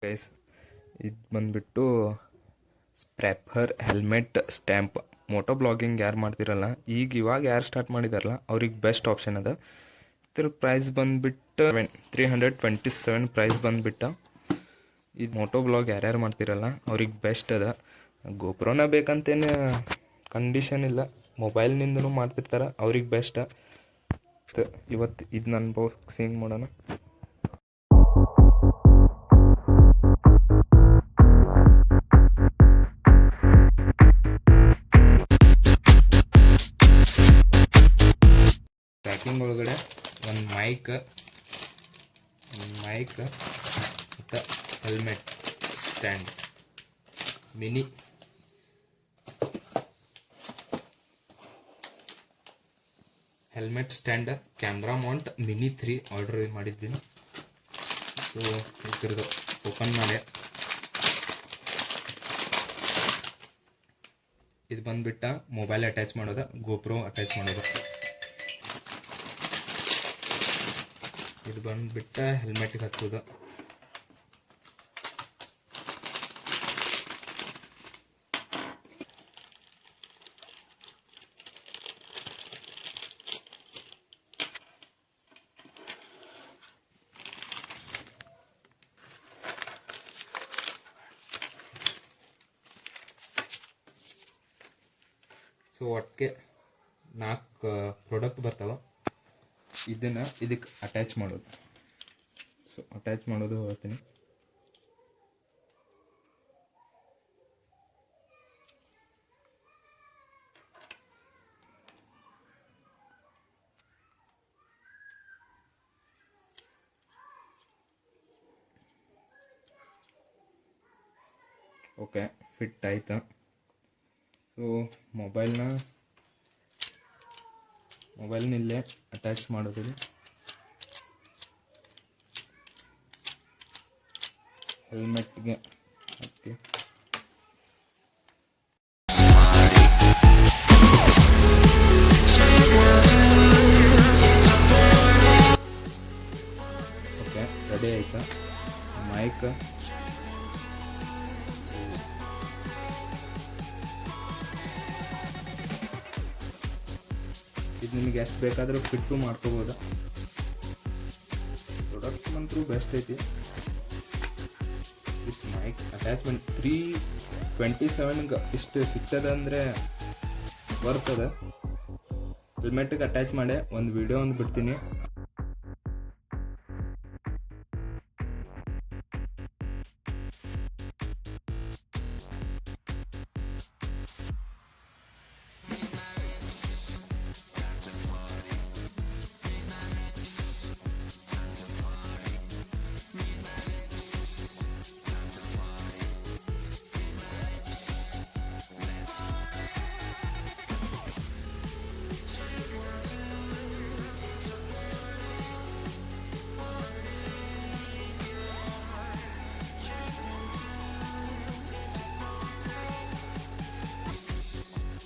Guys, ಇದು ಬಂದುಬಿಟ್ಟು ಸ್ಪ್ರ್ಯಾಪರ್ helmet stamp. Moto blogging ಯಾರು ಮಾಡ್ತಿರಲ್ಲ, ಇವಾಗ ಯಾರು ಸ್ಟಾರ್ಟ್ ಮಾಡಿದಾರಲ್ಲ ಅವ್ರಿಗೆ ಬೆಸ್ಟ್ ಆಪ್ಷನ್ ಅದ. ಇದ್ರ ಪ್ರೈಸ್ ಬಂದುಬಿಟ್ಟು 327 ಪ್ರೈಸ್ ಬಂದುಬಿಟ್ಟು. ಇದು ಮೋಟೋ ಬ್ಲಾಗ್ ಯಾರ್ಯಾರು ಮಾಡ್ತಿರಲ್ಲ ಅವ್ರಿಗೆ ಬೆಸ್ಟ್ ಅದ. ಗೋಪ್ರೋನ ಬೇಕಂತೇನು ಕಂಡೀಷನ್ ಇಲ್ಲ, ಮೊಬೈಲ್ನಿಂದನೂ ಮಾಡ್ತಿರ್ತಾರೆ, ಅವ್ರಿಗೆ ಬೆಸ್ಟ್. ಇವತ್ತು ಇದನ್ನ ಅನ್ಬಾಕ್ಸಿಂಗ್ ಮಾಡೋಣ. ಪ್ಯಾಕಿಂಗ್ ಒಳಗಡೆ ಒಂದು ಮೈಕ್ ಮತ್ತು helmet stand mini helmet stand camera Mount mini 3 order ಮಾಡಿದ್ದೀನಿ. ಸೊ ಇದ್ರದ್ದು ಓಪನ್ ಮಾಡಿ, ಇದು ಬಂದ್ಬಿಟ್ಟ ಮೊಬೈಲ್ ಅಟ್ಯಾಚ್ ಮಾಡೋದು, ಗೋಪ್ರೋ ಅಟ್ಯಾಚ್ ಮಾಡೋದು. ಇದು ಬಂದ್ಬಿಟ್ಟ ಹೆಲ್ಮೆಟ್ಗೆ ಹಚ್ಚೋದು. ಸೊ ಒಟ್ಟಿಗೆ 4 ಪ್ರಾಡಕ್ಟ್ ಬರ್ತಾವ. ಇದನ್ನು ಇದಕ್ಕೆ ಅಟ್ಯಾಚ್ ಮಾಡೋದು. ಸೊ ಅಟ್ಯಾಚ್ ಮಾಡೋದು ಹೇಳ್ತೀನಿ. ಓಕೆ, ಫಿಟ್ ಆಯ್ತಾ? ಸೊ ಮೊಬೈಲ್ನಲ್ಲೇ ಅಟ್ಯಾಚ್ ಮಾಡೋದಿಲ್ಲ. ಹೆಲ್ಮೆಟ್ಗೆ ಓಕೆ. ಓಕೆ, ರೆಡಿ ಆಯ್ತಾ? ಮೈಕ್ ಇದು ನಿಮಗೆ ಎಷ್ಟು ಬೇಕಾದರೂ ಫಿಟ್ಟು ಮಾಡ್ಕೋಬೋದು. ಪ್ರಾಡಕ್ಟ್ ಅಂತೂ ಬೆಸ್ಟ್ ಐತಿ. ವಿತ್ ಮೈಕ್ ಅಟ್ಯಾಚ್ಮೆಂಟ್ 327 ಇಷ್ಟು ಸಿಗ್ತದೆ ಬರ್ತದೆ. ಹೆಲ್ಮೆಟ್ಗೆ ಅಟ್ಯಾಚ್ ಮಾಡಿ ಒಂದು ವಿಡಿಯೋ ಬಿಡ್ತೀನಿ.